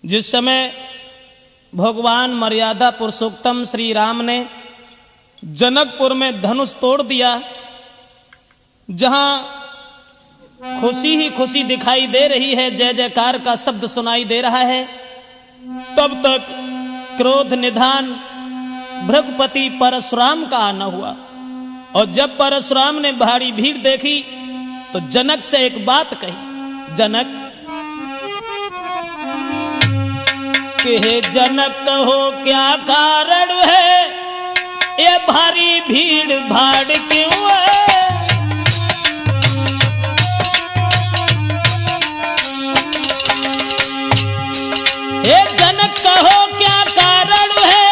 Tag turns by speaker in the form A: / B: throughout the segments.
A: जिस समय भगवान मर्यादा पुरुषोत्तम श्री राम ने जनकपुर में धनुष तोड़ दिया, जहां खुशी ही खुशी दिखाई दे रही है, जय जयकार का शब्द सुनाई दे रहा है, तब तक क्रोध निधान भृगुपति परशुराम का आना हुआ। और जब परशुराम ने भारी भीड़ देखी तो जनक से एक बात कही, जनक हे जनक कहो क्या कारण है, ये भारी भीड़ भाड़ क्यों है। हे जनक कहो क्या कारण है,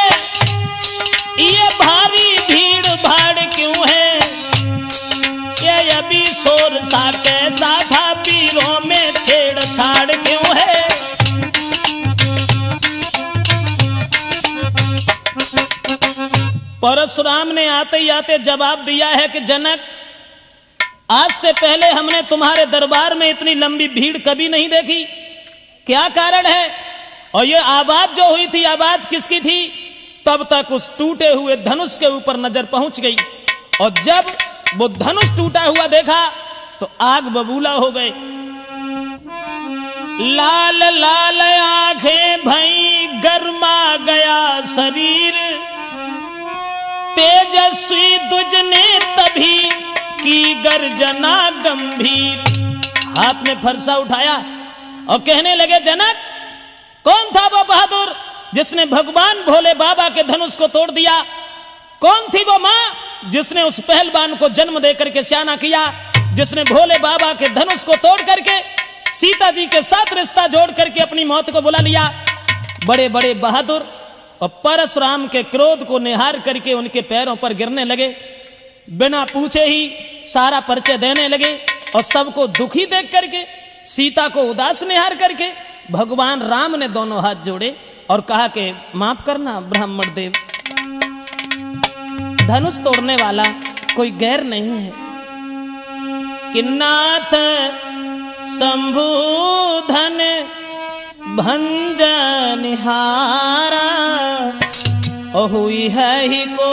A: ये भारी भीड़ भाड़ क्यों है। ये अभी शोर सा कैसा था, पीरों में छेड़छाड़ क्यों है। परशुराम ने आते ही आते जवाब दिया है कि जनक, आज से पहले हमने तुम्हारे दरबार में इतनी लंबी भीड़ कभी नहीं देखी, क्या कारण है। और ये आवाज जो हुई थी, आवाज किसकी थी। तब तक उस टूटे हुए धनुष के ऊपर नजर पहुंच गई, और जब वो धनुष टूटा हुआ देखा तो आग बबूला हो गए। लाल लाल आंखें भई, गरमा गया शरीर, तेजस्वी दुज ने तभी की गर्जना गंभीर। हाथ में फरसा उठाया और कहने लगे, जनक कौन था वो बहादुर जिसने भगवान भोले बाबा के धनुष को तोड़ दिया। कौन थी वो मां जिसने उस पहलवान को जन्म देकर के स्याना किया, जिसने भोले बाबा के धनुष को तोड़ करके सीता जी के साथ रिश्ता जोड़ करके अपनी मौत को बुला लिया। बड़े बड़े बहादुर और परशुराम के क्रोध को निहार करके उनके पैरों पर गिरने लगे, बिना पूछे ही सारा परिचय देने लगे। और सबको दुखी देख करके, सीता को उदास निहार करके भगवान राम ने दोनों हाथ जोड़े और कहा कि माफ करना ब्राह्मण देव, धनुष तोड़ने वाला कोई गैर नहीं है। कि नाथ शंभुधन भंजन हारा, और हुई है ही को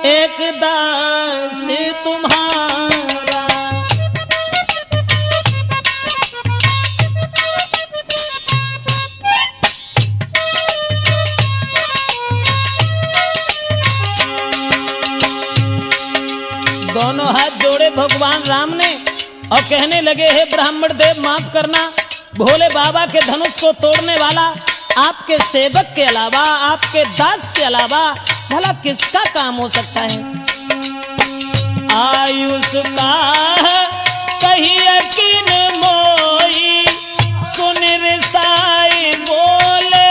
A: एक दास तुम्हारा। दोनों हाथ जोड़े भगवान राम ने और कहने लगे, हे ब्राह्मण देव माफ करना, भोले बाबा के धनुष को तोड़ने वाला आपके सेवक के अलावा, आपके दास के अलावा भला किसका काम हो सकता है। आयुष का कहिए किन मोई, सुन रिसाई बोले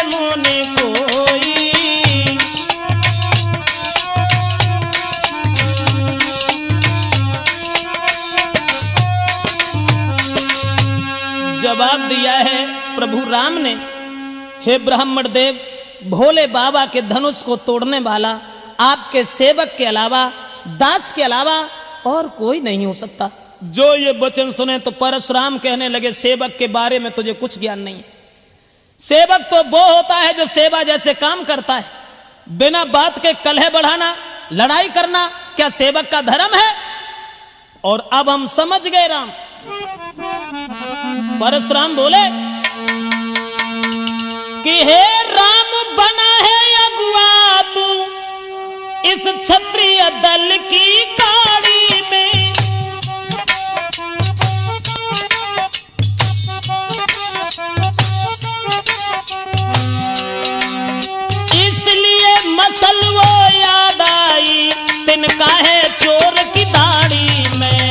A: मुनि कोई। जवाब दिया है प्रभु राम ने, हे ब्राह्मण देव, भोले बाबा के धनुष को तोड़ने वाला आपके सेवक के अलावा, दास के अलावा और कोई नहीं हो सकता। जो ये वचन सुने तो परशुराम कहने लगे, सेवक के बारे में तुझे कुछ ज्ञान नहीं है। सेवक तो वो होता है जो सेवा जैसे काम करता है। बिना बात के कलह बढ़ाना, लड़ाई करना क्या सेवक का धर्म है। और अब हम समझ गए राम। परशुराम बोले कि हे राम बना है अगुआ तू इस क्षत्रिय दल की काड़ी में। इसलिए मसल वो याद आई, तिनका है चोर की दाढ़ी में।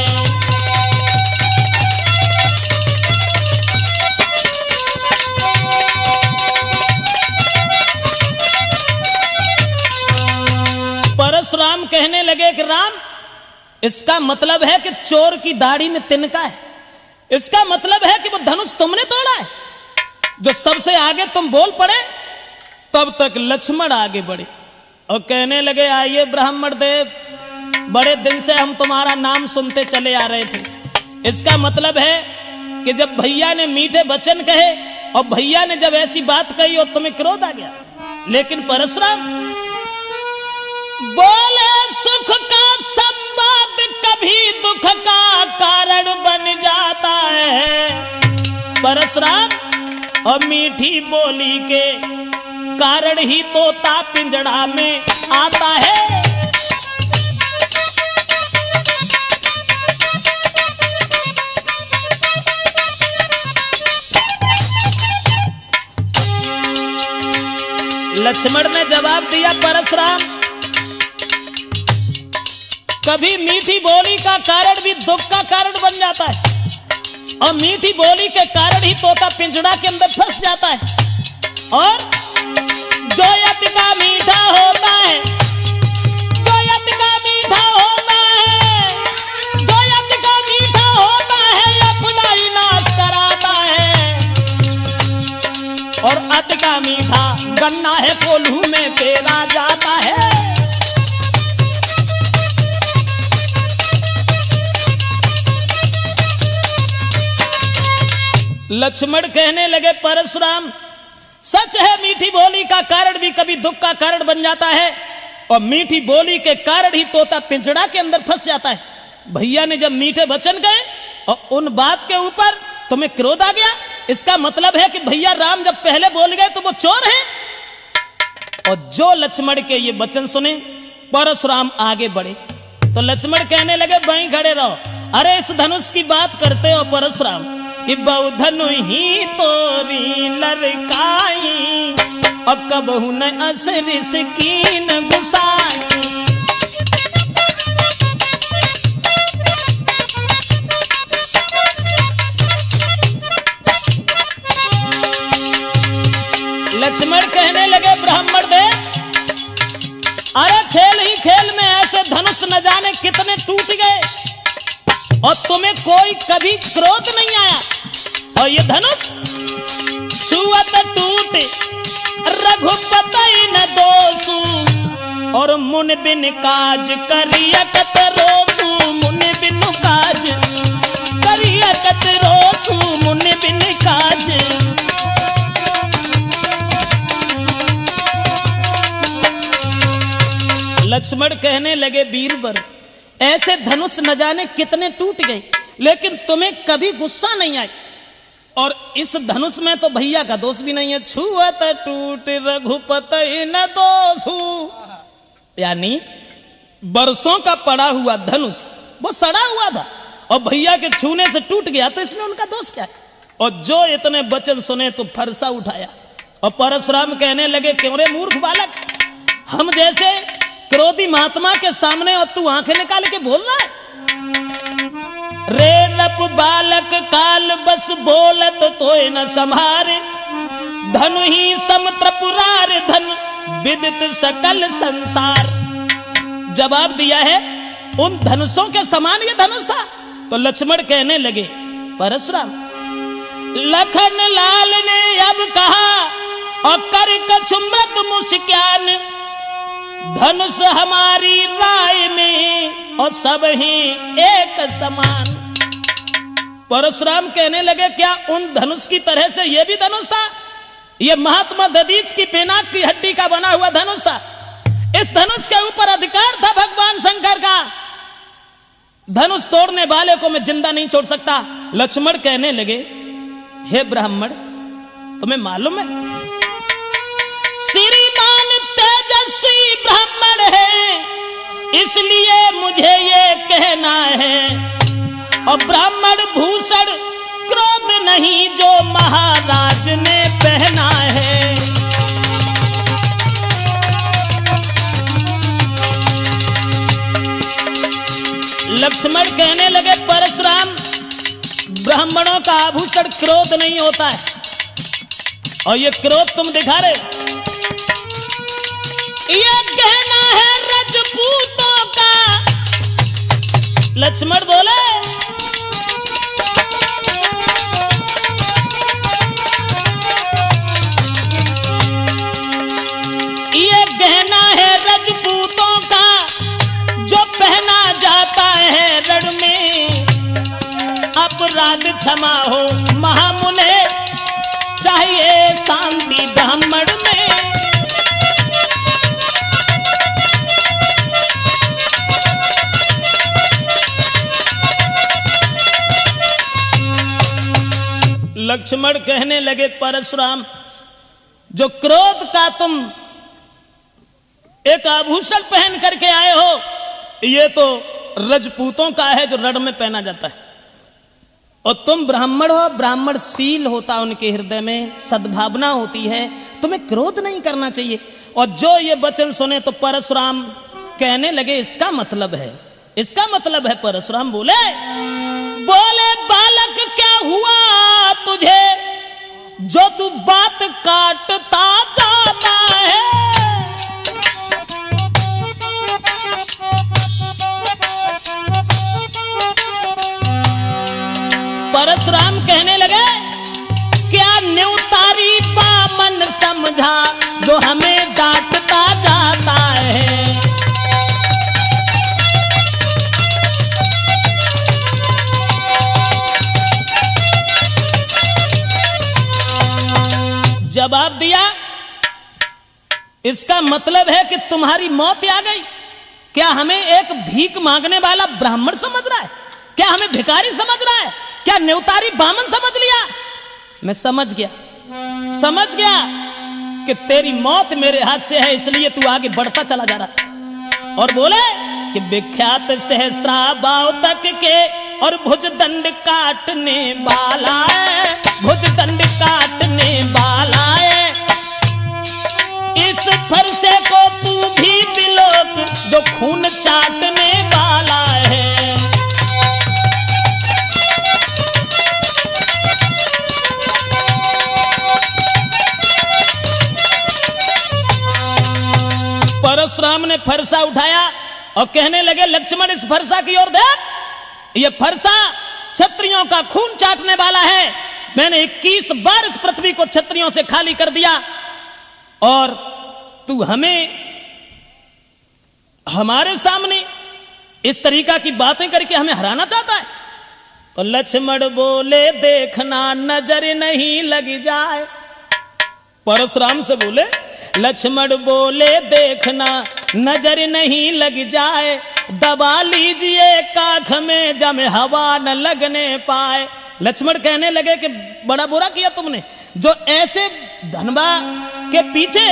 A: परशुराम कहने लगे कि राम, इसका मतलब है कि चोर की दाढ़ी में तिनका है। इसका मतलब है कि वो धनुष तुमने तोड़ा है। जो सबसे आगे तुम बोल पड़े, तब तक लक्ष्मण आगे बढ़े और कहने लगे, आइए ब्राह्मण देव, बड़े दिन से हम तुम्हारा नाम सुनते चले आ रहे थे। इसका मतलब है कि जब भैया ने मीठे वचन कहे और भैया ने जब ऐसी बात कही और तुम्हें क्रोध आ गया। लेकिन परशुराम बोले सुख का संवाद कभी दुख का कारण बन जाता है। परशुराम और मीठी बोली के कारण ही तोता पिंजड़ा में आता है। लक्ष्मण ने जवाब दिया, परशुराम कभी मीठी बोली का कारण भी दुख का कारण बन जाता है और मीठी बोली के कारण ही तोता पिंजड़ा के अंदर फंस जाता है। और जो यज्ञ का मीठा होता है, जो यज्ञ का मीठा होता है, जो यज्ञ का मीठा होता है अपना ही नाश कराता है। और अति का मीठा गन्ना है कोल्हू में पेरा जाता है। लक्ष्मण कहने लगे, परशुराम सच है मीठी बोली का कारण भी कभी दुख का कारण बन जाता है और मीठी बोली के कारण ही तोता पिंजड़ा के अंदर फंस जाता है। भैया ने जब मीठे वचन कहे और उन बात के ऊपर तुम्हें क्रोध आ गया, इसका मतलब है कि भैया राम जब पहले बोल गए तो वो चोर हैं। और जो लक्ष्मण के ये वचन सुने परशुराम आगे बढ़े तो लक्ष्मण कहने लगे, वहीं खड़े रहो। अरे इस धनुष की बात करते हो परशुराम कि बहु धनु ही तोरी लड़काई अब कबहू न असर सकीन गुसाई। लक्ष्मण कहने लगे, ब्राह्मण दे अरे खेल ही खेल में ऐसे धनुष न जाने कितने टूट गए और तुम्हें कोई कभी क्रोध नहीं आया। और ये धनुष छुअत टूट रघुपति न दोषु और मुन बिन काज करियकत रोसु। मुन बिन काज करियकत रोसु, मुन बिन काज। लक्ष्मण कहने लगे, बीरबर ऐसे धनुष न जाने कितने टूट गए लेकिन तुम्हें कभी गुस्सा नहीं आई। और इस धनुष में तो भैया का दोष भी नहीं है। छुअत टूट रघुपति न दोषु, यानी बरसों का पड़ा हुआ धनुष वो सड़ा हुआ था और भैया के छूने से टूट गया तो इसमें उनका दोष क्या है। और जो इतने वचन सुने तो फरसा उठाया और परशुराम कहने लगे, क्यों रे मूर्ख बालक, हम जैसे क्रोधी महात्मा के सामने और तू आंखें निकाल के बोल रहा है। रे रप बालक काल बस बोलत तोय न संभारे धनु ही समत्रपुरार धन विदित सकल संसार। जवाब दिया है, उन धनुषों के समान ये धनुष था। तो लक्ष्मण कहने लगे, परशुराम लखन लाल ने अब कहा और कर कछुमृत मुस्कान धनुष हमारी राय में और सब ही एक समान। परशुराम कहने लगे, क्या उन धनुष की तरह से यह भी धनुष था? यह महात्मा दधीच की पिनाक की हड्डी का बना हुआ धनुष था। इस धनुष के ऊपर अधिकार था भगवान शंकर का। धनुष तोड़ने वाले को मैं जिंदा नहीं छोड़ सकता। लक्ष्मण कहने लगे, हे ब्राह्मण तुम्हें मालूम है श्रीमान तेजस्वी ब्राह्मण है इसलिए मुझे ये कहना है और ब्राह्मण भूषण क्रोध नहीं जो महाराज ने पहना है। लक्ष्मण कहने लगे, परशुराम ब्राह्मणों का आभूषण क्रोध नहीं होता है और ये क्रोध तुम दिखा रहे, ये कहना है रजपूतों का। लक्ष्मण बोले, ये गहना है रजपूतों का जो पहना जाता है रण में। अपराध क्षमा हो महामुने चाहे शांति ब्राह्मण में। लक्ष्मण कहने लगे परशुराम, जो क्रोध का तुम एक आभूषण पहन करके आए हो, ये तो रजपूतों का है जो रण में पहना जाता है, और तुम ब्राह्मण हो, ब्राह्मण शील होता उनके हृदय में, सद्भावना होती है, तुम्हें क्रोध नहीं करना चाहिए। और जो ये वचन सुने तो परशुराम कहने लगे इसका मतलब है, इसका मतलब है। परशुराम बोले बालक क्या हुआ तुझे, जो तू बात काटता जाता है। परशुराम कहने लगे क्या न्यूतारी बामन समझा, जो हमें डांटता जाता है। जवाब दिया, इसका मतलब है कि तुम्हारी मौत आ गई। क्या हमें एक भीख मांगने वाला ब्राह्मण समझ रहा है? क्या हमें भिखारी समझ रहा है? क्या न्यूतारी बामन समझ लिया? मैं समझ गया कि तेरी मौत मेरे हाथ से है, इसलिए तू आगे बढ़ता चला जा रहा। और बोले कि विख्यात सहस्राबाव तक के और भुजदंड काटने वाला है, भुजदंड काटने वाला है। इस फरसे को तू भी बिलोक, जो खून चाटने वाला है। परशुराम ने फरसा उठाया और कहने लगे लक्ष्मण, इस फरसा की ओर देख, ये फरसा क्षत्रियों का खून चाटने वाला है। मैंने 21 बार इस पृथ्वी को क्षत्रियों से खाली कर दिया, और तू हमें हमारे सामने इस तरीका की बातें करके हमें हराना चाहता है। तो लक्ष्मण बोले देखना नजर नहीं लग जाए। परशुराम से बोले, लक्ष्मण बोले देखना नजर नहीं लग जाए, दबा लीजिए काख में जमे हवा न लगने पाए। लक्ष्मण कहने लगे कि बड़ा बुरा किया तुमने, जो ऐसे धनबा के पीछे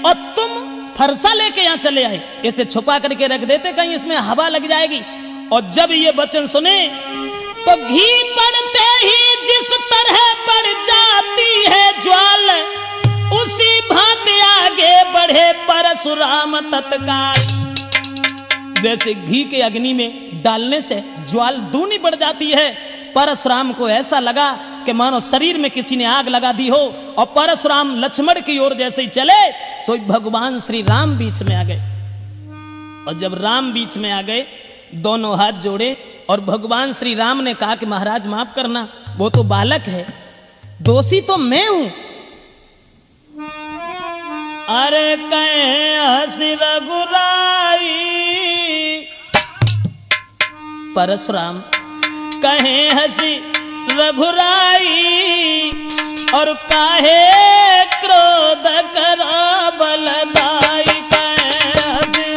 A: और तुम फरसा लेके यहां चले आए, इसे छुपा करके रख देते, कहीं इसमें हवा लग जाएगी। और जब ये वचन सुने तो घी पड़ते ही जिस तरह पड़ जाती है ज्वाल, उसी भांति आगे बढ़े परशुराम तत्काल। जैसे घी के अग्नि में डालने से ज्वाल दूनी बढ़ जाती है, परशुराम को ऐसा लगा कि मानो शरीर में किसी ने आग लगा दी हो। और परशुराम लक्ष्मण की ओर जैसे ही चले, सो भगवान श्री राम बीच में आ गए। और जब राम बीच में आ गए, दोनों हाथ जोड़े और भगवान श्री राम ने कहा कि महाराज माफ करना, वो तो बालक है, दोषी तो मैं हूं। अरे कहे हंसी रघुराई, परशुराम कहे हंसी रघुराई, और काहे क्रोध करा बलदाई। कहे हंसी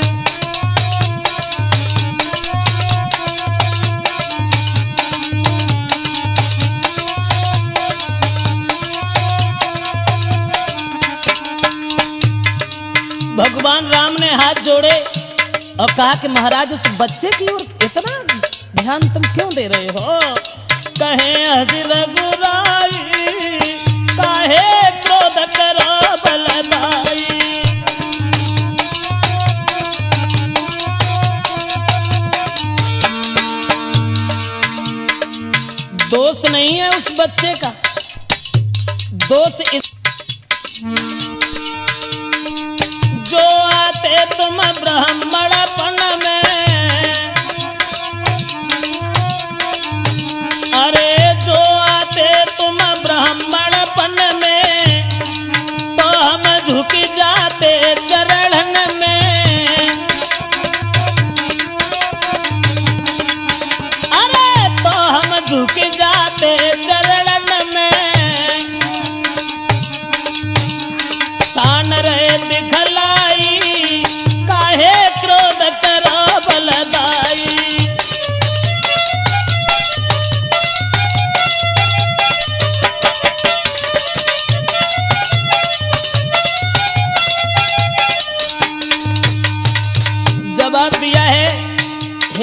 A: भगवान राम ने हाथ जोड़े और कहा कि महाराज उस बच्चे की ओर इतना ध्यान तुम क्यों दे रहे हो? कहे हंसी रघुराई, काहे क्रोध करो बलदाई। दोष नहीं है उस बच्चे का, दोष जो आते तुम ब्राह्मणपन में, अरे जो आते तुम ब्राह्मणपन में, तो हम झुक जाते चरणन में। अरे तो हम झुक जाते चरणन में।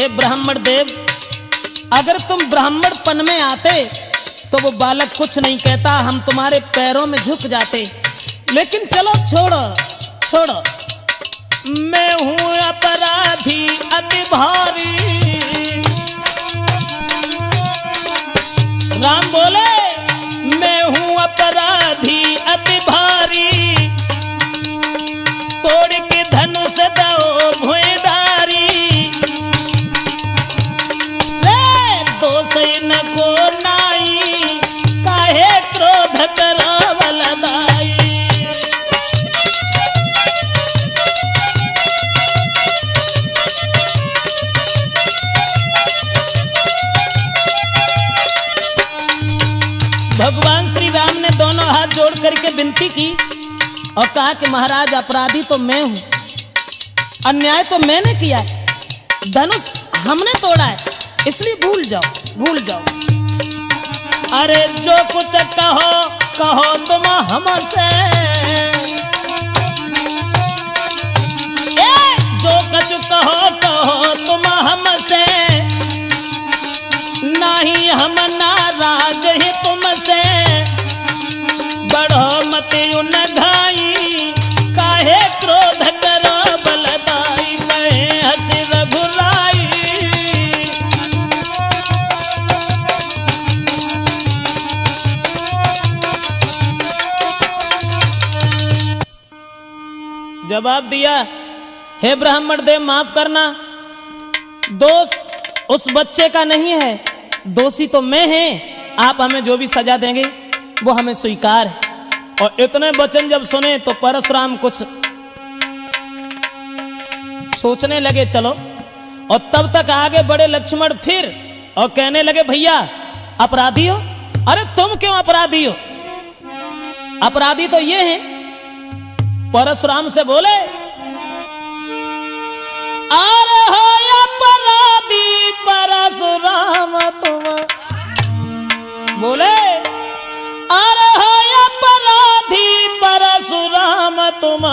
A: हे ब्राह्मण देव, अगर तुम ब्राह्मणपन में आते तो वो बालक कुछ नहीं कहता, हम तुम्हारे पैरों में झुक जाते। लेकिन चलो छोड़ो छोड़ो, मैं हूं अपराधी अति भारी। राम बोले मैं हूं अपराधी अति भारी, तोड़ के धनुष दो भुईदारी। रे दोष न को नाई, काहे क्रोध करो बलदाई। भगवान श्री राम ने दोनों हाथ जोड़ करके विनती की और कहा कि महाराज अपराधी तो मैं हूं, अन्याय तो मैंने किया है, धनुष हमने तोड़ा है, इसलिए भूल जाओ भूल जाओ। अरे जो कुछ कहो कहो तुम हमसे, जो कुछ कहो कहो तुम हमसे, नहीं हम नाराज ही तुमसे। बढ़ो मत उन घाई, काहे क्रोध करो बलदाई। कहे हंसी रघुराई, जवाब दिया, हे ब्राह्मण देव माफ करना, दोष उस बच्चे का नहीं है, दोषी तो मैं हैं। आप हमें जो भी सजा देंगे वो हमें स्वीकार है। और इतने वचन जब सुने तो परशुराम कुछ सोचने लगे, चलो। और तब तक आगे बढ़े लक्ष्मण फिर और कहने लगे, भैया अपराधी हो? अरे तुम क्यों अपराधी हो? अपराधी तो ये हैं। परशुराम से बोले, अरे हो अपराधी परशुराम तुम। बोले, अरे हो अपराधी परशुराम तुम,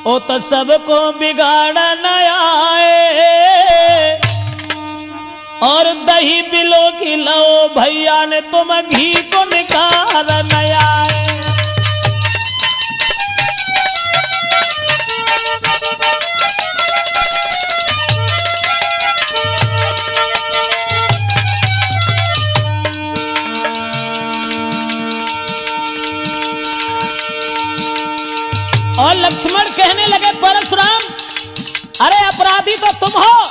A: ओ तो सबको बिगाड़न आए। और दही बिलो खिलाओ भैया ने तुम, घी को निकाल आए। और लक्ष्मण कहने लगे, परशुराम अरे अपराधी तो तुम हो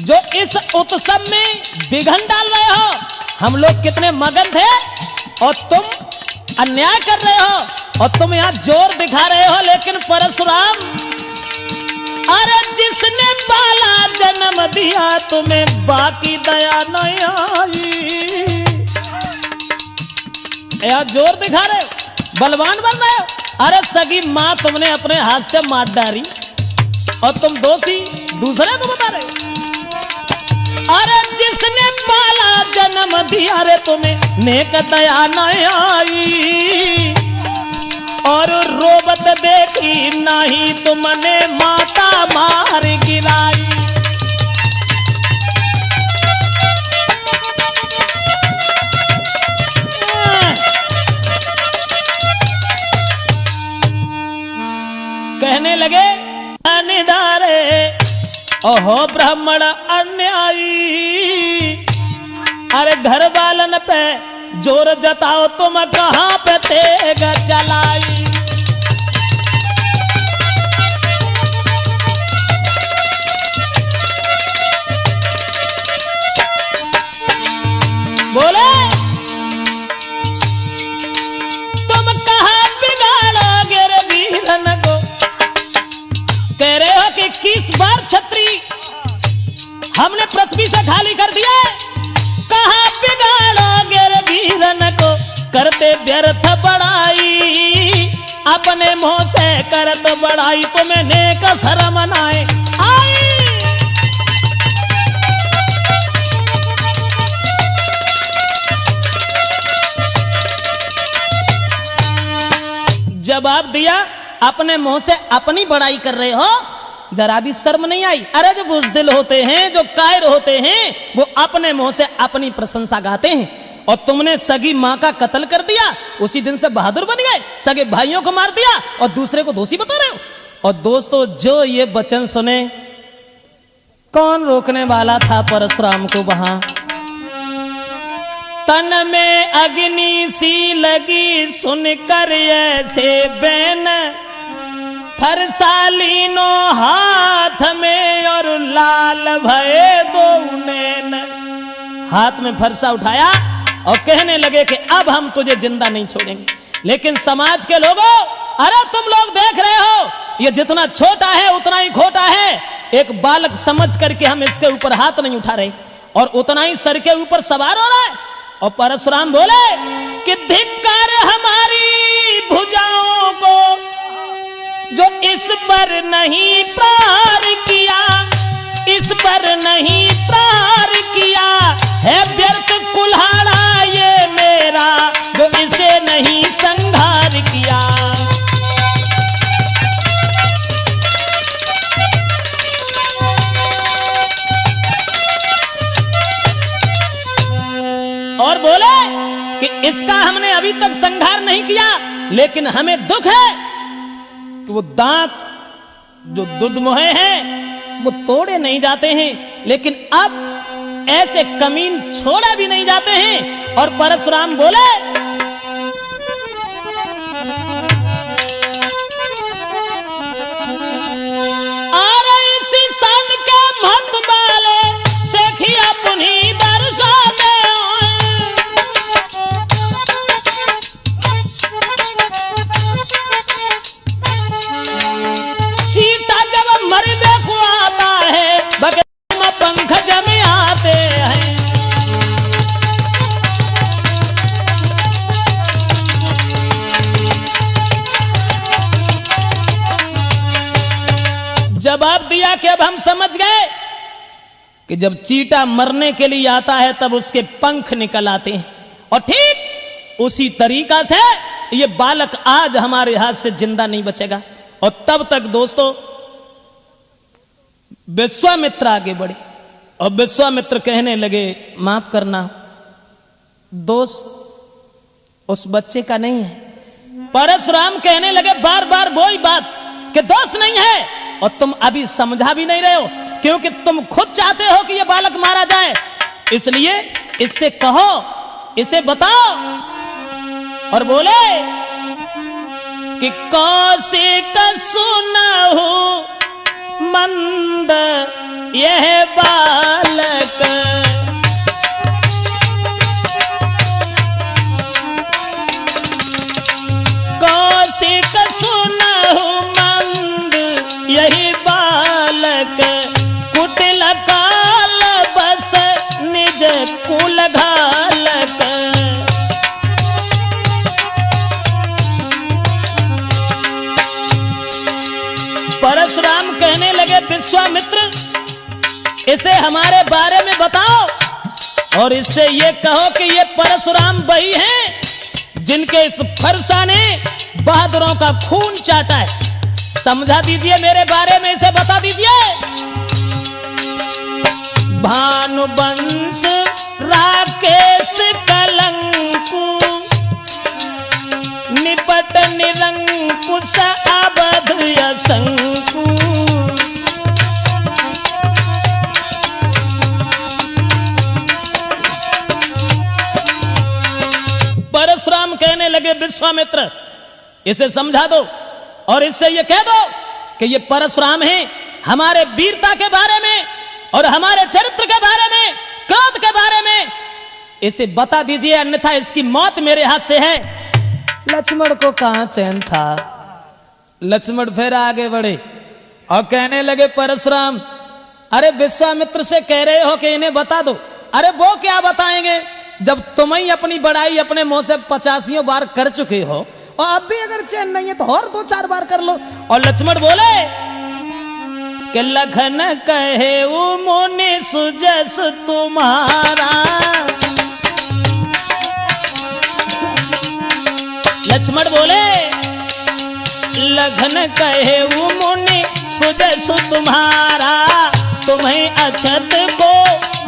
A: जो इस उत्सव में विघ्न डाल रहे हो। हम लोग कितने मगन थे और तुम अन्याय कर रहे हो और तुम यहाँ जोर दिखा रहे हो। लेकिन परशुराम, अरे जिसने बाला जन्म दिया तुम्हें बाकी दया नहीं आई। यहाँ जोर दिखा रहे हो, बलवान बन रहे हो। अरे सगी माँ तुमने अपने हाथ से मार डाली और तुम दोषी दूसरे को बता रहे हो। अरे जिसने बाला जन्म दिया रे तुम्हें नेक दया नहीं आई। और रोबत देखी नहीं तुमने माता मार गिराई। कहने लगे, निधारे ओहो ब्राह्मण अन्यायी। अरे घर वालन पे जोर जताओ तुम, कहां पे तेग चलाई। बोले, तुम कहां बिगाड़ोगे रे वीरन को। कह रहे हो कि 21 बार छत्री हमने पृथ्वी से खाली कर दिया। कहां बिगाड़ोगे रे वीरन को, करते व्यर्थ बड़ाई। अपने मुंह से करत बड़ाई, तुम्हें नेक शर्म नाए आई। जवाब दिया, अपने मुंह से अपनी बड़ाई कर रहे हो, जरा भी शर्म नहीं आई? अरे जो बुज़दिल होते हैं, जो कायर होते हैं, वो अपने मुंह से अपनी प्रशंसा गाते हैं। और तुमने सगी माँ का कत्ल कर दिया, उसी दिन से बहादुर बन गए, सगे भाइयों को मार दिया और दूसरे को दोषी बता रहे हो। और दोस्तों, जो ये वचन सुने, कौन रोकने वाला था परशुराम को? वहां तन में अग्नि सी लगी, सुनकर ऐसे बैन, फरसालीनो हाथ में और लाल भये दो नैन। हाथ में फरसा उठाया और कहने लगे कि अब हम तुझे जिंदा नहीं छोड़ेंगे। लेकिन समाज के लोगों, अरे तुम लोग देख रहे हो, ये जितना छोटा है उतना ही खोटा है। एक बालक समझ करके हम इसके ऊपर हाथ नहीं उठा रहे, और उतना ही सर के ऊपर सवार हो रहा है। और परशुराम बोले कि धिक्कार हमारी भुजाओं को, जो इस पर नहीं प्रहार किया, इस पर नहीं प्रहार किया है। व्यर्थ कुल्हाड़ा ये मेरा, जो इसे नहीं संहार किया। और बोले कि इसका हमने अभी तक संहार नहीं किया, लेकिन हमें दुख है कि वो दांत जो दुधमुहे हैं वो तोड़े नहीं जाते हैं, लेकिन अब ऐसे कमीन छोड़ा भी नहीं जाते हैं। और परशुराम बोले अरे इसी सन के मत बाले सेखिया पुनी बरसा दे। चीता जब मरने को आता है, बगल में पंख जमे आते हैं। जवाब दिया कि अब हम समझ गए कि जब चीता मरने के लिए आता है तब उसके पंख निकल आते हैं, और ठीक उसी तरीका से ये बालक आज हमारे हाथ से जिंदा नहीं बचेगा। और तब तक दोस्तों विश्वामित्र आगे बढ़े और विश्वामित्र कहने लगे, माफ करना, दोष उस बच्चे का नहीं है। परशुराम कहने लगे बार बार वही बात कि दोष नहीं है, और तुम अभी समझा भी नहीं रहे हो, क्योंकि तुम खुद चाहते हो कि यह बालक मारा जाए। इसलिए इससे कहो, इसे बताओ। और बोले कि कौशिक सुनहु मंद यह बालक, कौशिक सुनहु मंद यही बालक, कुटिल काल बस निज कुल घालक। परशुराम कहने लगे विश्वामित्र, इसे हमारे बारे में बताओ, और इससे ये कहो कि ये परशुराम वही हैं जिनके इस फरसा ने बहादुरों का खून चाटा है। समझा दीजिए मेरे बारे में, इसे बता दीजिए। भानुवंश राकेश कलंकु, निपट निरंकुश अवध असंकु। परशुराम कहने लगे विश्वामित्र, इसे समझा दो और इससे ये कह दो कि ये परशुराम हैं हमारे वीरता के बारे में और हमारे चरित्र के बारे में, क्रोध के बारे में। इसे बता दीजिए, अन्यथा इसकी मौत मेरे हाथ से है। लक्ष्मण को कहां चैन था। लक्ष्मण फिर आगे बढ़े और कहने लगे परशुराम, अरे विश्वामित्र से कह रहे हो कि इन्हें बता दो। अरे वो क्या बताएंगे, जब तुम ही अपनी बड़ाई अपने मुंह से 85 बार कर चुके हो, और अब भी अगर चैन नहीं है तो और 2-4 बार कर लो। और लक्ष्मण बोले कि लखन कहे वो मुनि सुजस तुम्हारा। लक्ष्मण बोले लखन कहे वो मुनि सुजय सु तुम्हारा, तुम्हें अछत को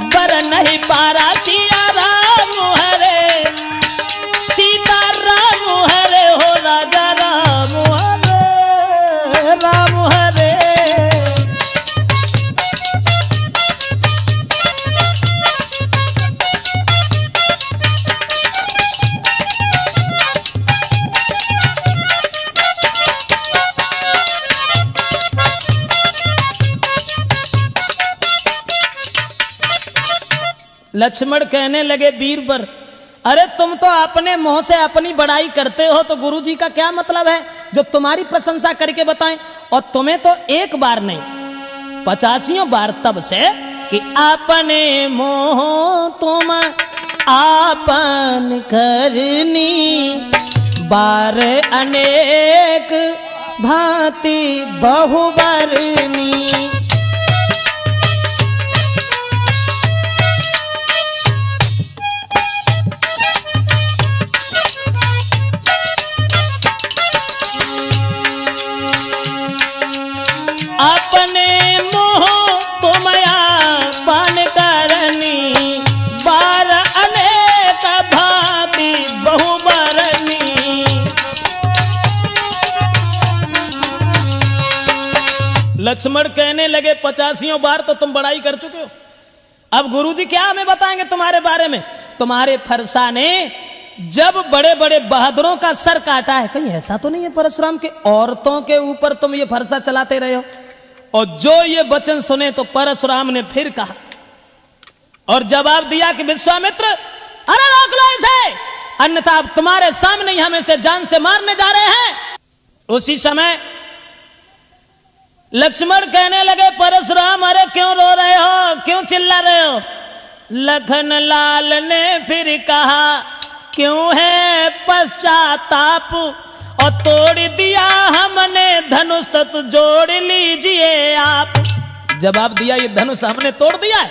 A: बर नहीं पारा। सिया राम हरे सीता राम हरे हो राजा राम हरे राम हरे। लक्ष्मण कहने लगे बीरबर, अरे तुम तो अपने मुंह से अपनी बड़ाई करते हो, तो गुरुजी का क्या मतलब है जो तुम्हारी प्रशंसा करके बताएं। और तुम्हें तो एक बार नहीं 85 बार तब से कि अपने मोह तुम आपन करनी, बार अनेक भांति बहुबरनी। अपने मोह तुम आपन करनी, बार अनेक भांति बहुबरनी। लक्ष्मण कहने लगे 85 बार तो तुम बड़ाई कर चुके हो, अब गुरुजी क्या हमें बताएंगे तुम्हारे बारे में। तुम्हारे फरसा ने जब बड़े बड़े बहादुरों का सर काटा है, कहीं ऐसा तो नहीं है परशुराम के औरतों के ऊपर तुम ये फरसा चलाते रहे हो। और जो ये वचन सुने तो परशुराम ने फिर कहा और जवाब दिया कि विश्वामित्र, अरे रोक लो इसे, अन्यथा अब तुम्हारे सामने ही हम इसे जान से मारने जा रहे हैं। उसी समय लक्ष्मण कहने लगे परशुराम, अरे क्यों रो रहे हो, क्यों चिल्ला रहे हो। लखन लाल ने फिर कहा, क्यों है पश्चाताप, और तोड़ दिया हमने धनुष तो जोड़ लीजिए आप। जवाब दिया, ये धनुष हमने तोड़ दिया है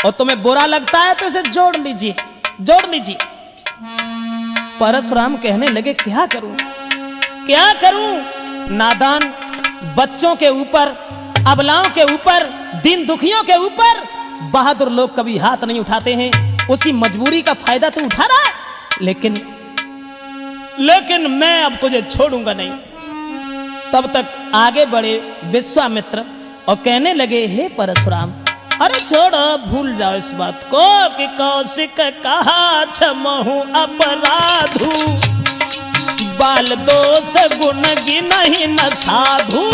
A: और तुम्हें बुरा लगता है तो इसे जोड़ लीजिए, जोड़ लीजिए। परशुराम कहने लगे, क्या करूं, क्या करूं। नादान बच्चों के ऊपर, अबलाओं के ऊपर, दीन दुखियों के ऊपर बहादुर लोग कभी हाथ नहीं उठाते हैं। उसी मजबूरी का फायदा तू उठा रहा है, लेकिन मैं अब तुझे छोड़ूंगा नहीं। तब तक आगे बढ़े विश्वामित्र और कहने लगे, हे परशुराम, अरे छोड़ो, भूल जाओ इस बात को कि कौशिक कहा क्षमहु अपराधु, बाल दोष गुण गिनहि न साधु।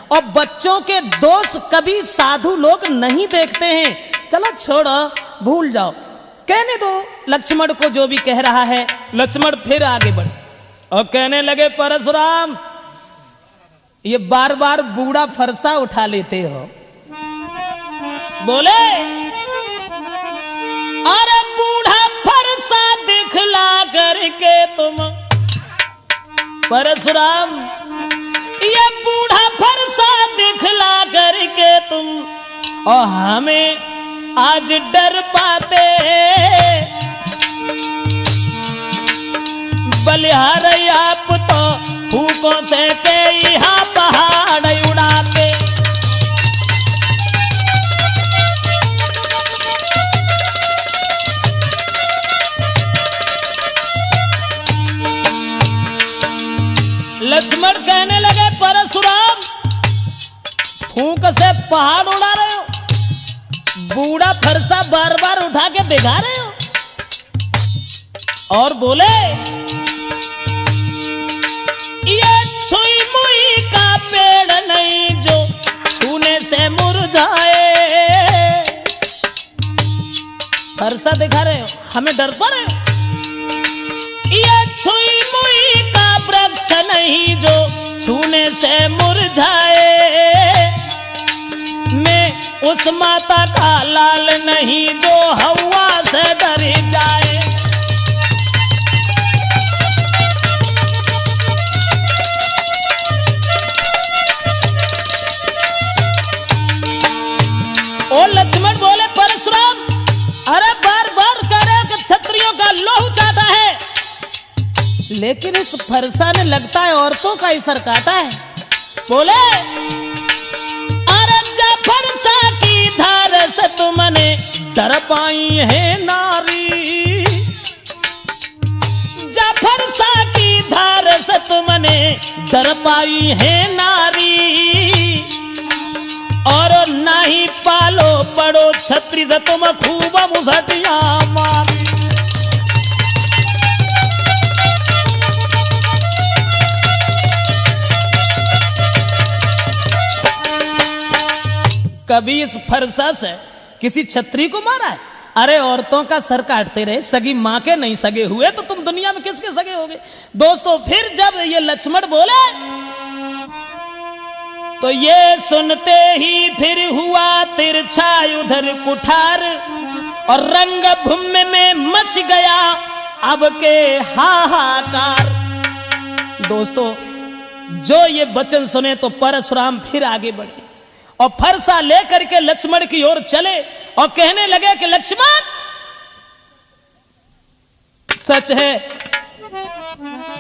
A: और बच्चों के दोष कभी साधु लोग नहीं देखते हैं। चलो छोड़ो, भूल जाओ, कहने दो लक्ष्मण को जो भी कह रहा है। लक्ष्मण फिर आगे बढ़े और कहने लगे, परशुराम, ये बार बार बूढ़ा फरसा उठा लेते हो। बोले, अरे बूढ़ा फरसा दिखला करके तुम, परशुराम, ये बूढ़ा फरसा दिखला करके तुम और हमें आज डर पाते, बलिहार आप तो फूकों से के यहाँ पहाड़ उड़ाते। लक्ष्मण कहने लगे, परशुराम, फूंक से पहाड़ उड़ा रहे हो, बूढ़ा फरसा बार बार उठा के दिखा रहे हो। और बोले, ये छुई मुई का पेड़ नहीं जो छूने से मुरझाए। फरसा दिखा रहे हो, हमें डर पा रहे हो। ये छुई मुई का वृक्ष नहीं जो छूने से मुरझाए, मैं उस माता का लाल नहीं जो हवा से डर जाए। लेकिन इस फरसा ने लगता है औरतों का ही सर काटा है। बोले अरे जा फरसा की धार से तुमने डर पाई है नारी, जा फरसा की धार से तुमने डर पाई है नारी, और ना ही पालो पड़ो छत्री से तुम खूब मुसटिया मारी। कभी इस फरसा से किसी छत्री को मारा है? अरे औरतों का सर काटते रहे, सगी मां के नहीं सगे हुए तो तुम दुनिया में किसके सगे होगे? दोस्तों फिर जब ये लक्ष्मण बोले तो ये सुनते ही फिर हुआ तिरछा उधर कुठार, और रंग भूमि में मच गया अब के हाहाकार। दोस्तों जो ये वचन सुने तो परशुराम फिर आगे बढ़े और फरसा लेकर के लक्ष्मण की ओर चले और कहने लगे कि लक्ष्मण सच है,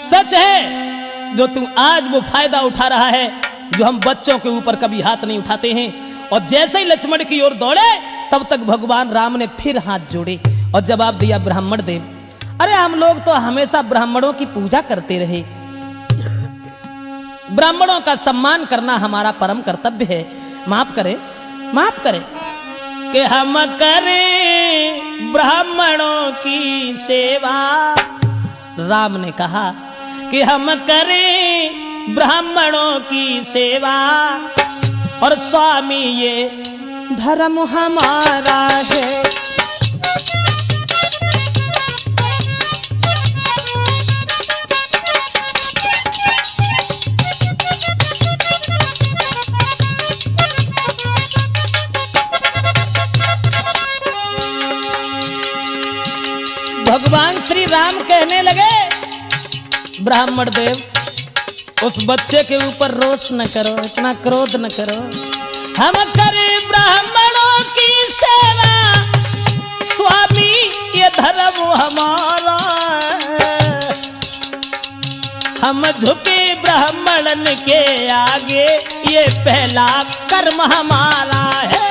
A: सच है जो तू आज वो फायदा उठा रहा है जो हम बच्चों के ऊपर कभी हाथ नहीं उठाते हैं। और जैसे ही लक्ष्मण की ओर दौड़े तब तक भगवान राम ने फिर हाथ जोड़े और जवाब दिया ब्राह्मण देव, अरे हम लोग तो हमेशा ब्राह्मणों की पूजा करते रहे, ब्राह्मणों का सम्मान करना हमारा परम कर्तव्य है, माफ करें, माफ करें कि हम करें ब्राह्मणों की सेवा। राम ने कहा कि हम करें ब्राह्मणों की सेवा, और स्वामी ये धर्म हमारा है। भगवान श्री राम कहने लगे ब्राह्मण देव उस बच्चे के ऊपर रोष न करो, इतना क्रोध न करो, हम करें ब्राह्मणों की सेवा, स्वामी ये धर्म हमारा, हम झुके ब्राह्मणन के आगे ये पहला कर्म हमारा है।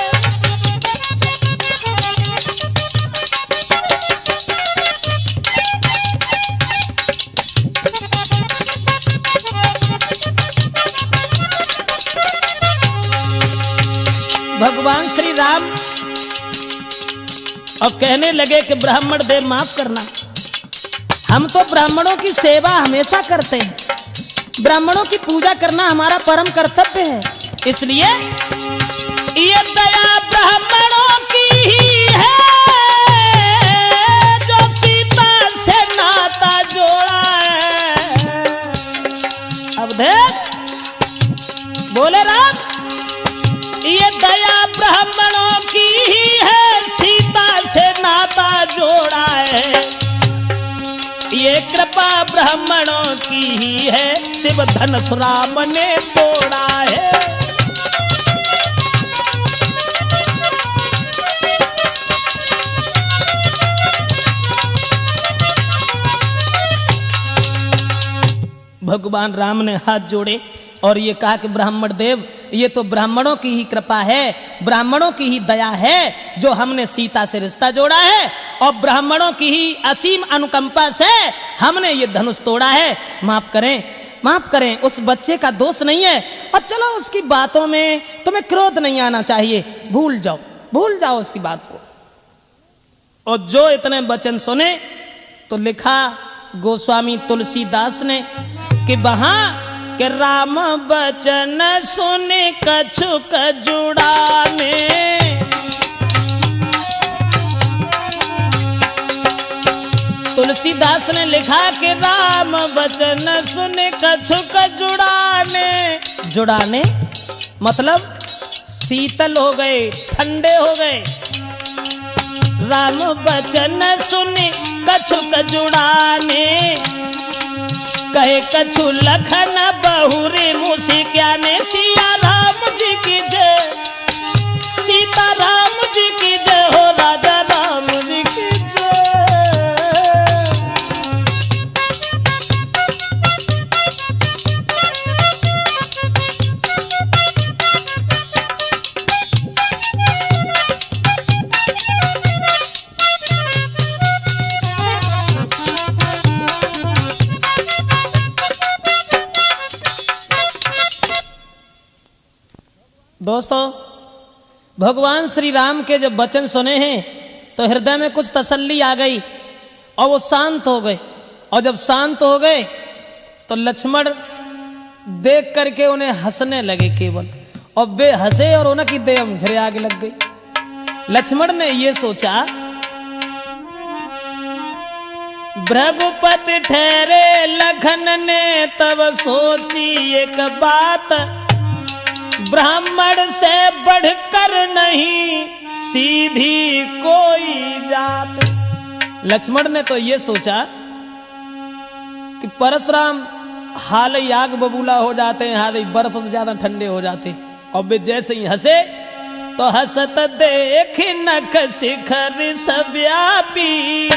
A: भगवान श्री राम और कहने लगे कि ब्राह्मण देव माफ करना, हम तो ब्राह्मणों की सेवा हमेशा करते हैं, ब्राह्मणों की पूजा करना हमारा परम कर्तव्य है, इसलिए ये दया ब्राह्मणों की ही है जो सीता से नाता जोड़ा है। अब देख बोले राम, ये दया ब्राह्मणों की ही है, सीता से नाता जोड़ा है, ये कृपा ब्राह्मणों की ही है, शिव धनुष राम ने तोड़ा है। भगवान राम ने हाथ जोड़े और ये कहा कि ब्राह्मण देव ये तो ब्राह्मणों की ही कृपा है, ब्राह्मणों की ही दया है जो हमने सीता से रिश्ता जोड़ा है, और ब्राह्मणों की ही असीम अनुकंपा से हमने ये धनुष तोड़ा है। माफ करें, माफ करें, उस बच्चे का दोष नहीं है, और चलो उसकी बातों में तुम्हें क्रोध नहीं आना चाहिए, भूल जाओ, भूल जाओ उसकी बात को। और जो इतने वचन सुने तो लिखा गोस्वामी तुलसीदास ने कि वहां कि राम बचन सुन कछुक जुड़ाने, तुलसीदास ने लिखा कि राम बचन सुन कछुक जुड़ाने, जुड़ाने मतलब शीतल हो गए, ठंडे हो गए। राम बचन सुन कछुक जुड़ाने, कहे कछु लखन बहुरे मुझे क्या ने, सिया राम जी की जय, सीता राम जी की जय हो, राजा राम जी की जय। दोस्तों, भगवान श्री राम के जब वचन सुने हैं तो हृदय में कुछ तसल्ली आ गई और वो शांत हो गए। और जब शांत हो गए तो लक्ष्मण देख करके उन्हें हंसने लगे केवल, और वे हंसे और उनकी देह फिर आगे लग गई। लक्ष्मण ने ये सोचा, भृगुपति ठहरे लखन ने तब सोची एक बात, ब्राह्मण से बढ़कर नहीं सीधी कोई जात। लक्ष्मण ने तो ये सोचा कि परशुराम हाल ही आग बबूला हो जाते हैं, हाल ही बर्फ से ज्यादा ठंडे हो जाते हैं। और वे जैसे ही हंसे तो हंसत देख नख शिखर सव्यापी,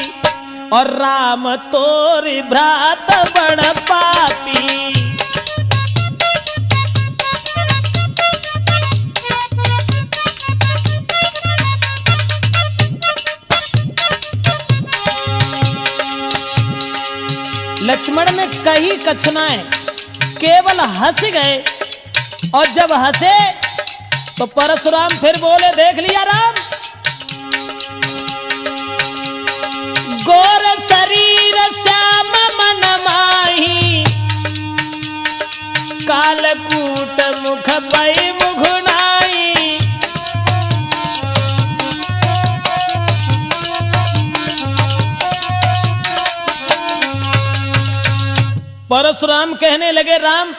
A: और राम तोरी भ्रात बड़ पापी। लक्ष्मण ने कही कछुनाएं, केवल हंस गए। और जब हंसे तो परशुराम फिर बोले, देख लिया राम, गोर शरीर श्याम मन माही, कालकूट मुख पई मुघुनाई। परशुराम कहने लगे, राम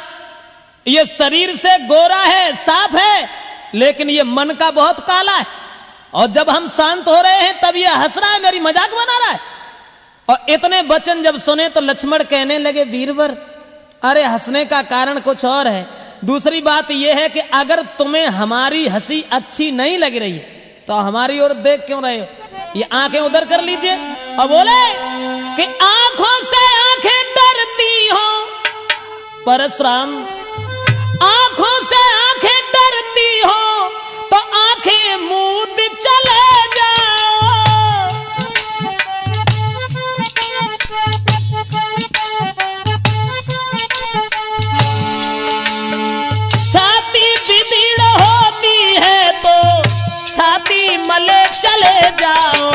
A: ये शरीर से गोरा है, साफ है, लेकिन ये मन का बहुत काला है। और जब हम शांत हो रहे हैं तब ये हंस रहा है, मेरी मजाक बना रहा है। और इतने वचन जब सुने तो लक्ष्मण कहने लगे, वीरवर अरे हंसने का कारण कुछ और है। दूसरी बात यह है कि अगर तुम्हें हमारी हंसी अच्छी नहीं लग रही है तो हमारी ओर देख क्यों रहे हो? ये आंखें उधर कर लीजिए। और बोले कि आंखों से आंखें डरती हो परशुराम, आंखों से आंखें डरती हो तो आंखें मूंद चले जाओ। छाती बिगड़ होती है तो छाती मले चले जाओ।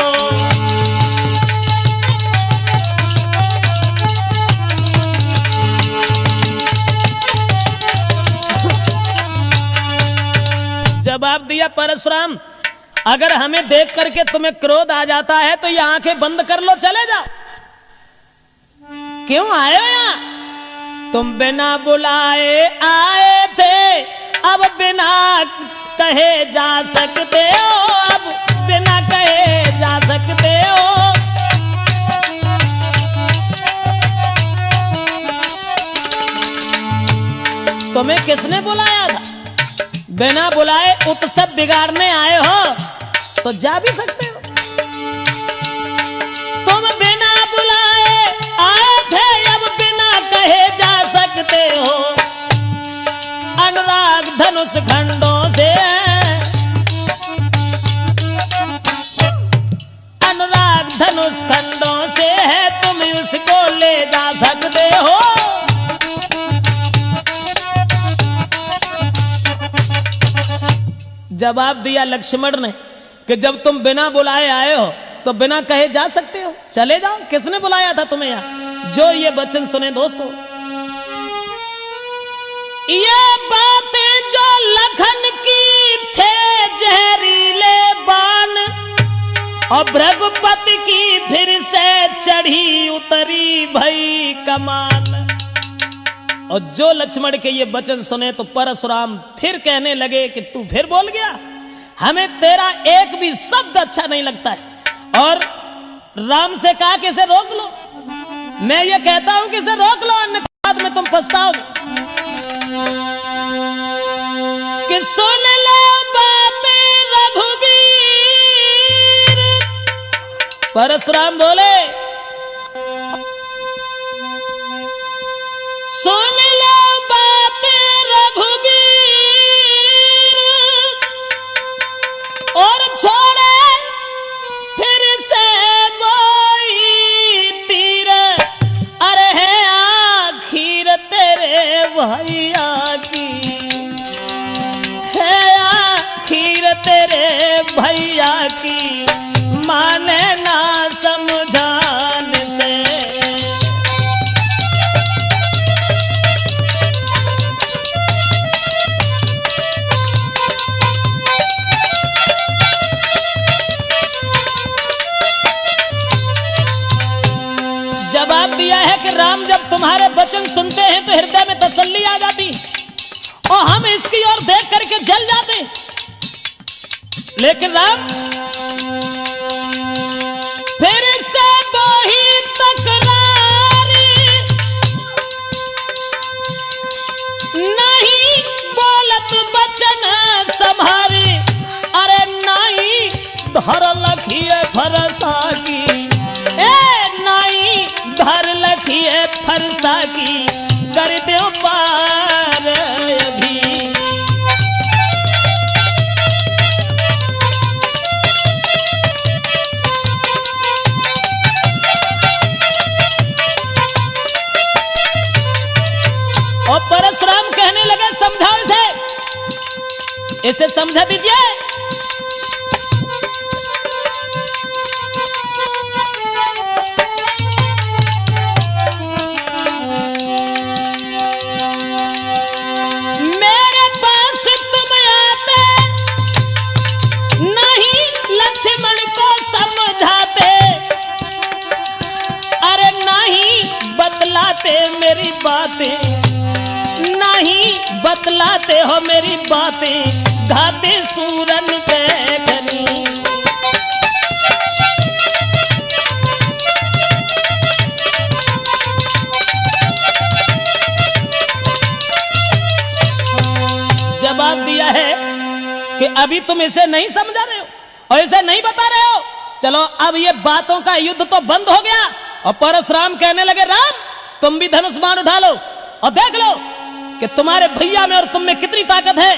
A: जवाब दिया परशुराम, अगर हमें देख करके तुम्हें क्रोध आ जाता है तो ये आंखें बंद कर लो, चले जाओ। क्यों आए हो यहां? तुम बिना बुलाए आए थे, अब बिना कहे जा सकते हो, अब बिना कहे जा सकते हो। तुम्हें किसने बुलाया था? बिना बुलाए उत्सव बिगाड़ने आए हो तो जा भी सकते हो। तुम बिना बुलाए आए थे, अब बिना कहे जा सकते हो। अनुराग धनुष खंडों से, अनुराग धनुष खंडों से है, तुम उसको ले जा सकते हो। जवाब दिया लक्ष्मण ने कि जब तुम बिना बुलाए आए हो तो बिना कहे जा सकते हो, चले जाओ। किसने बुलाया था तुम्हें यहां? जो ये वचन सुने दोस्तों, ये बातें जो लखन की थे जहरीले बाण, और भृगुपति की फिर से चढ़ी उतरी भई कमान। और जो लक्ष्मण के ये वचन सुने तो परशुराम फिर कहने लगे कि तू फिर बोल गया, हमें तेरा एक भी शब्द अच्छा नहीं लगता है। और राम से कहा कि इसे रोक लो। मैं ये कहता हूं कि इसे रोक लो, अन्यथा बाद में तुम पछताओगे। कि सुन लो बातें रघुवीर, परशुराम बोले सुन लो बातें रघुवीर, और छोड़े फिर से बोई तीर। अरे है आखिर तेरे भैया की, है की माने ना समझान से। जवाब दिया है कि राम जब तुम्हारे वचन सुनते हैं तो हृदय में तसल्ली आ जाती और हम इसकी ओर देख करके जल जाते। लेकिन राम फिर से वही तकरारी, नहीं बोलत वचन संभारी। अरे नहीं धर लखिए फरसा की, धर लखिए फरसा की, कर दो पार अभी। और परशुराम कहने लगे समझाओ इसे समझा दीजिए। मेरी बातें नहीं बतलाते हो, मेरी बातें घाते सूरन पे घनी। जवाब दिया है कि अभी तुम इसे नहीं समझा रहे हो और इसे नहीं बता रहे हो। चलो अब ये बातों का युद्ध तो बंद हो गया। और परशुराम कहने लगे राम तुम भी धनुष बाण उठा लो और देख लो कि तुम्हारे भैया में और तुम में कितनी ताकत है।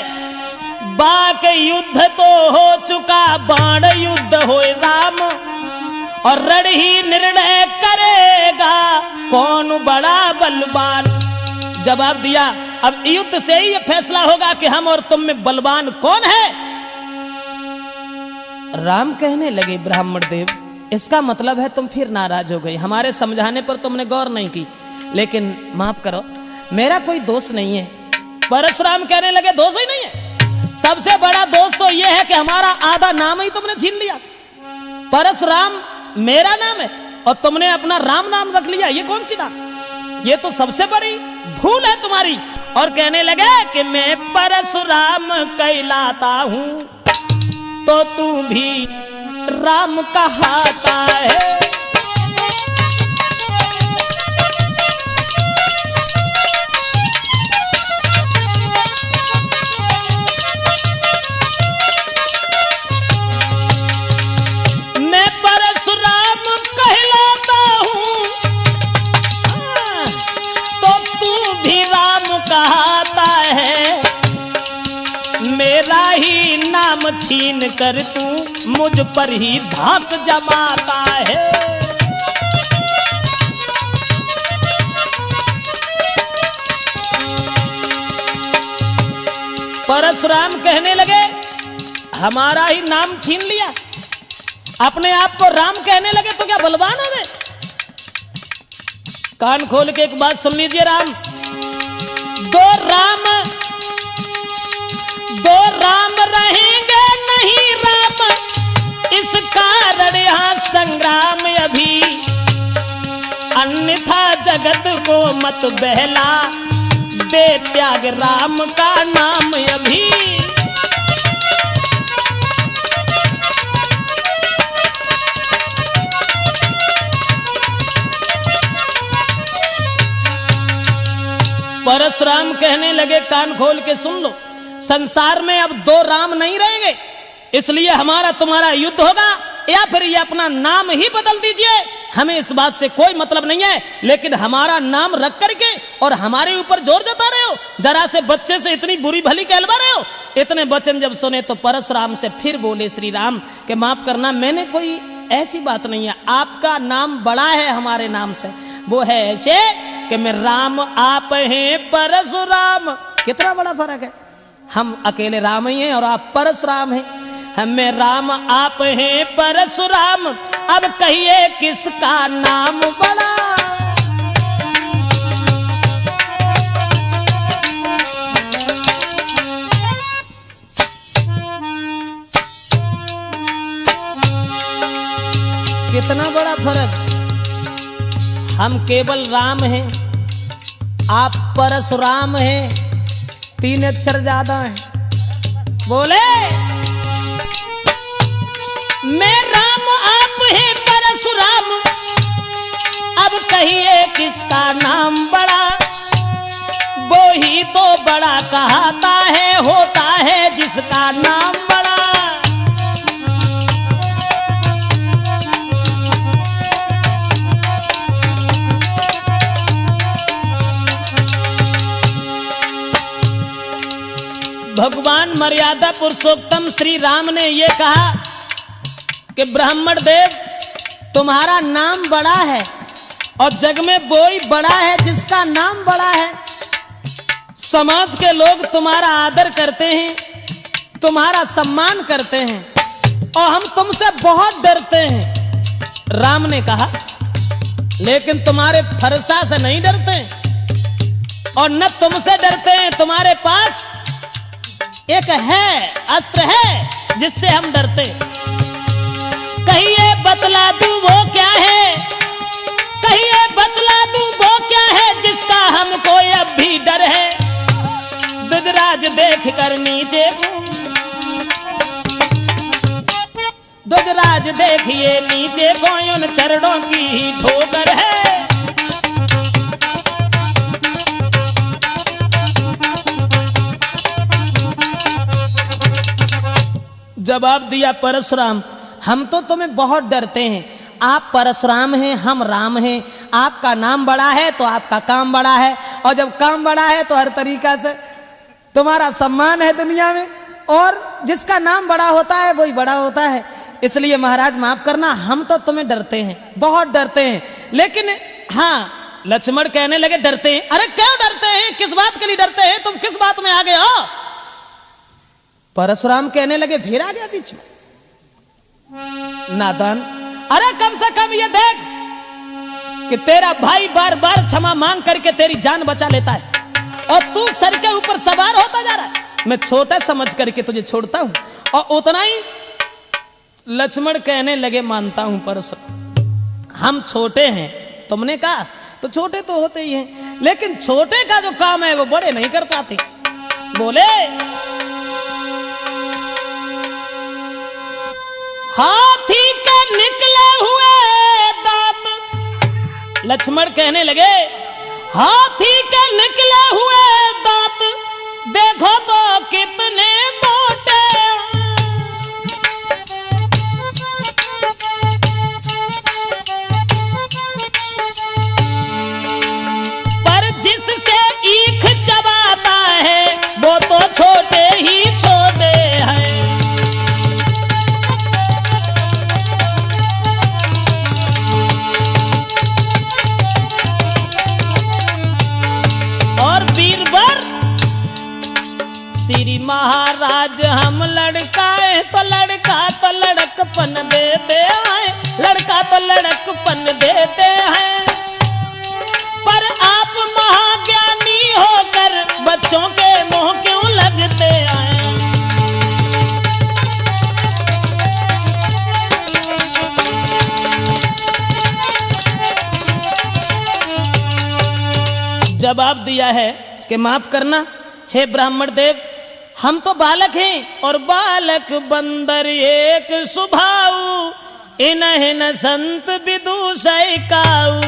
A: बाक युद्ध तो हो चुका, बाण युद्ध होए राम, और रण ही निर्णय करेगा कौन बड़ा बलवान। जवाब दिया अब युद्ध से ही यह फैसला होगा कि हम और तुम में बलवान कौन है। राम कहने लगे ब्राह्मण देव इसका मतलब है तुम फिर नाराज हो गई, हमारे समझाने पर तुमने गौर नहीं की। लेकिन माफ करो मेरा कोई दोष नहीं है। परशुराम कहने लगे दोष ही नहीं है, सबसे बड़ा दोष तो यह है कि हमारा आधा नाम ही तुमने छीन लिया। परशुराम मेरा नाम है और तुमने अपना राम नाम रख लिया, ये कौन सी बात, ये तो सबसे बड़ी भूल है तुम्हारी। और कहने लगे कि मैं परशुराम कहलाता हूं तो तू भी राम कहाता है। मैं परशुराम कहलाता हूं तो तू भी राम कहाता है। मेरा ही नाम छीन कर तू मुझ पर ही धाक जमाता है। परशुराम कहने लगे हमारा ही नाम छीन लिया, अपने आप को राम कहने लगे तो क्या बलवान हो गए। कान खोल के एक बात सुन लीजिए राम, दो राम रहेंगे नहीं राम, इस कारण यहाँ संग्राम अभी, अन्यथा जगत को मत बहला, दे त्याग राम का नाम अभी। परशुराम कहने लगे कान खोल के सुन लो, संसार में अब दो राम नहीं रहेंगे, इसलिए हमारा तुम्हारा युद्ध होगा, या फिर ये अपना नाम ही बदल दीजिए, हमें इस बात से कोई मतलब नहीं है। लेकिन हमारा नाम रख करके और हमारे ऊपर जोर जता रहे हो, जरा से बच्चे से इतनी बुरी भली कहलवा रहे हो। इतने वचन जब सुने तो परशुराम से फिर बोले श्री राम कि माफ करना, मैंने कोई ऐसी बात नहीं है, आपका नाम बड़ा है हमारे नाम से, वो है ऐसे कि मैं राम आप हैं परशुराम। कितना बड़ा फर्क है, हम अकेले राम ही हैं और आप परशुराम हैं। हमें राम आप हैं परशुराम, अब कहिए किसका नाम बड़ा। कितना बड़ा फर्क, हम केवल राम हैं, आप परशुराम हैं, 3 अक्षर ज्यादा हैं। बोले मैं राम आप हैं परशुराम, अब कहिए किसका नाम बड़ा। वो ही तो बड़ा कहता है, होता है जिसका नाम बड़ा। भगवान मर्यादा पुरुषोत्तम श्री राम ने यह कहा कि ब्राह्मण देव तुम्हारा नाम बड़ा है और जग में वो ही बड़ा है जिसका नाम बड़ा है। समाज के लोग तुम्हारा आदर करते हैं, तुम्हारा सम्मान करते हैं और हम तुमसे बहुत डरते हैं। राम ने कहा लेकिन तुम्हारे फरसा से नहीं डरते और न तुमसे डरते हैं, तुम्हारे पास एक है, अस्त्र है जिससे हम डरते। कहिए बतला दूं वो क्या है, कहिए बतला दूं वो क्या है जिसका हमको अब भी डर है। दुजराज देख कर नीचे, दुजराज देखिए नीचे कोई उन चरणों की ही ठोकर है। जवाब दिया परशुराम, हम तो तुम्हें बहुत डरते हैं। आप परशुराम हैं, हम राम हैं। आपका नाम बड़ा है तो आपका काम बड़ा है, और जब काम बड़ा है तो हर तरीका से तुम्हारा सम्मान है दुनिया में, और जिसका नाम बड़ा होता है वही बड़ा होता है। इसलिए महाराज माफ करना, हम तो तुम्हें डरते हैं, बहुत डरते हैं। लेकिन हाँ, लक्ष्मण कहने लगे डरते हैं? अरे क्यों डरते हैं, किस बात के लिए डरते हैं, तुम किस बात में आ गए हो? परशुराम कहने लगे, फिर आ गया बीच में नादान। अरे कम से कम ये देख कि तेरा भाई बार बार क्षमा मांग करके तेरी जान बचा लेता है और तू सर के ऊपर सवार होता जा रहा है। मैं छोटा समझ करके तुझे छोड़ता हूं। और उतना ही लक्ष्मण कहने लगे, मानता हूं परशुराम, हम छोटे हैं। तुमने कहा तो छोटे तो होते ही हैं, लेकिन छोटे का जो काम है वो बड़े नहीं कर पाते। बोले हाथी के निकले हुए दांत, लक्ष्मण कहने लगे हाथी के निकले हुए दांत देखो तो कितने मोटे, पर जिससे ईख चबाता है वो तो छोटे ही छोटे हैं। श्री महाराज हम लड़काए तो लड़कपन देते हैं, लड़का तो लड़कपन देते हैं, पर आप महाज्ञानी होकर बच्चों के मुंह क्यों लगते हैं? जवाब दिया है कि माफ करना हे ब्राह्मण देव, हम तो बालक हैं और बालक बंदर एक सुभाऊ, इन्हें संत विदुषय काऊ।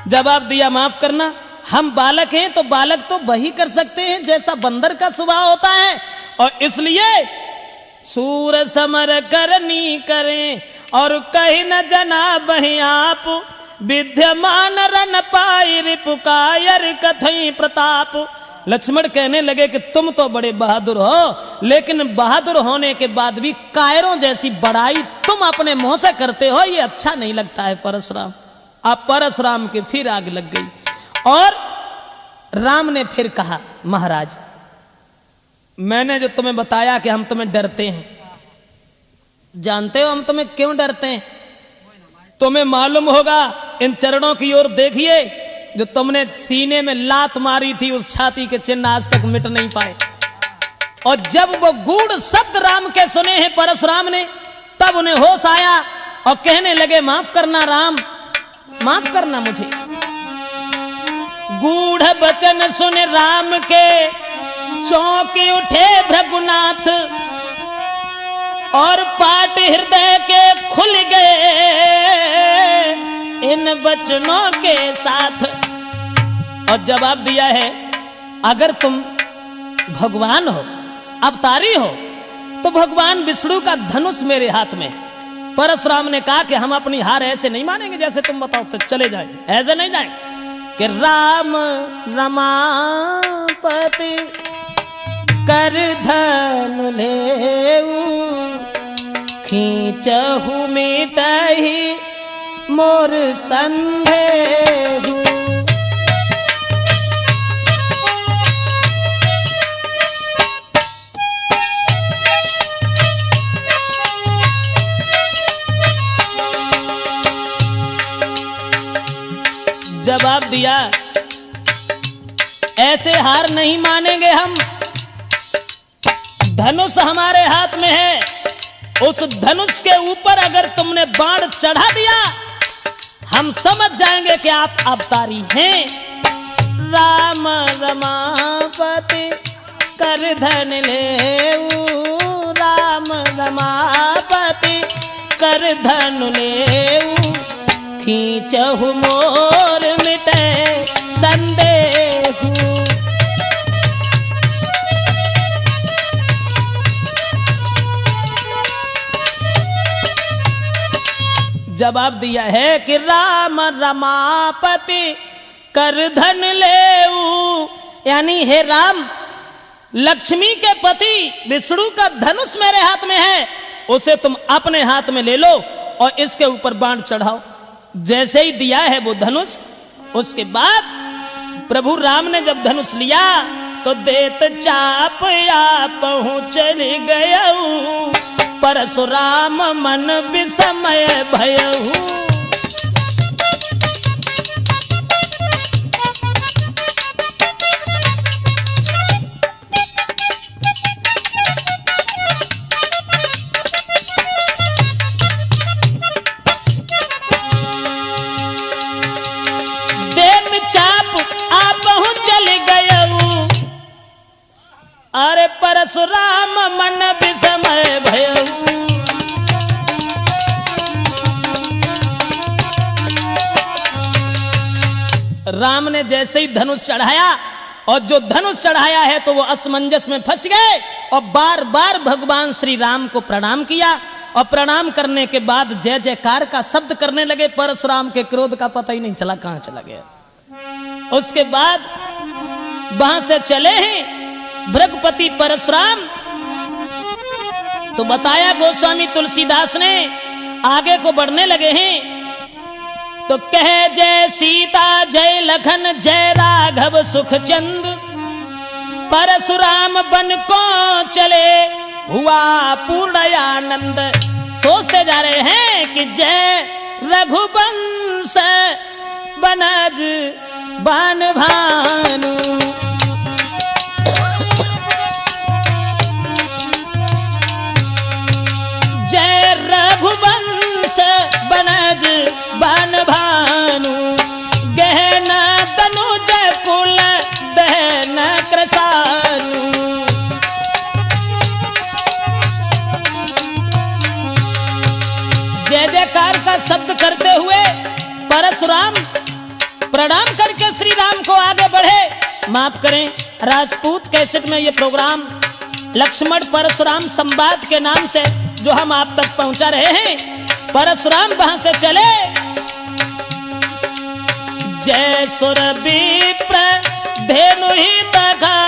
A: जवाब दिया माफ करना, हम बालक हैं तो बालक तो वही कर सकते हैं जैसा बंदर का स्वभाव होता है, और इसलिए सूर समर करनी करें और कहीं न जना बही आप, विद्यमान रन पाई रिपुकायर कथई प्रताप। लक्ष्मण कहने लगे कि तुम तो बड़े बहादुर हो, लेकिन बहादुर होने के बाद भी कायरों जैसी बड़ाई तुम अपने मुंह से करते हो, ये अच्छा नहीं लगता है परशुराम। आप परशुराम के फिर आग लग गई और राम ने फिर कहा, महाराज मैंने जो तुम्हें बताया कि हम तुम्हें डरते हैं, जानते हो हम तुम्हें क्यों डरते हैं? तुम्हें मालूम होगा, इन चरणों की ओर देखिए, जो तुमने सीने में लात मारी थी उस छाती के चिन्ह आज तक मिट नहीं पाए। और जब वो गूढ़ शब्द राम के सुने हैं परशुराम ने, तब उन्हें होश आया और कहने लगे, माफ करना राम, माफ करना मुझे। गूढ़ वचन सुन राम के चौंके उठे भृगुनाथ, और पाट हृदय के खुल गए इन वचनों के साथ। और जवाब दिया है, अगर तुम भगवान हो, अवतारी हो, तो भगवान विष्णु का धनुष मेरे हाथ में है। परशुराम ने कहा कि हम अपनी हार ऐसे नहीं मानेंगे, जैसे तुम बताओ तो चले जाएंगे, ऐसे नहीं जाएंगे। कि राम रमापति कर धनु लेऊ, खींचहु मिटहि मोर संदेहु। जवाब दिया, ऐसे हार नहीं मानेंगे हम। धनुष हमारे हाथ में है, उस धनुष के ऊपर अगर तुमने बाण चढ़ा दिया, हम समझ जाएंगे कि आप अवतारी हैं। राम रमापति कर धन लेऊ, राम रमापति कर धन लेऊ, खींचहु मोर मिटे संदेहु। जवाब दिया है कि राम रमापति कर धन लेऊ, यानी हे राम, लक्ष्मी के पति विष्णु का धनुष मेरे हाथ में है, उसे तुम अपने हाथ में ले लो और इसके ऊपर बाण चढ़ाओ। जैसे ही दिया है वो धनुष, उसके बाद प्रभु राम ने जब धनुष लिया तो देत चाप या पहुंच गयऊ, परशुराम मन विस्मय भयऊ। अरे परशुराम मन विस्मय भयऊ। राम ने जैसे ही धनुष चढ़ाया, और जो धनुष चढ़ाया है तो वो असमंजस में फंस गए और बार बार भगवान श्री राम को प्रणाम किया। और प्रणाम करने के बाद जय जयकार का शब्द करने लगे। परशुराम के क्रोध का पता ही नहीं चला कहां चला गया। उसके बाद वहां से चले हैं भृगुपति परशुराम। तो बताया गोस्वामी तुलसीदास ने, आगे को बढ़ने लगे हैं तो कहे, जय सीता जय लखन जय राघव सुख चंद, परशुराम बन को चले हुआ पूर्ण आनंद। सोचते जा रहे हैं कि जय रघुवंश बनज बान भानु, जय रघुवंश बनज बन भानु, गहना तनुज कुल दहन कृसानु। जय जयकार का शब्द करते हुए परशुराम प्रणाम करके श्री राम को आगे बढ़े। माफ करें, राजपूत कैसेट में ये प्रोग्राम लक्ष्मण परशुराम संवाद के नाम से जो हम आप तक पहुंचा रहे हैं। परशुराम वहां से चले, जय सुर विप्र धेनु ही तघा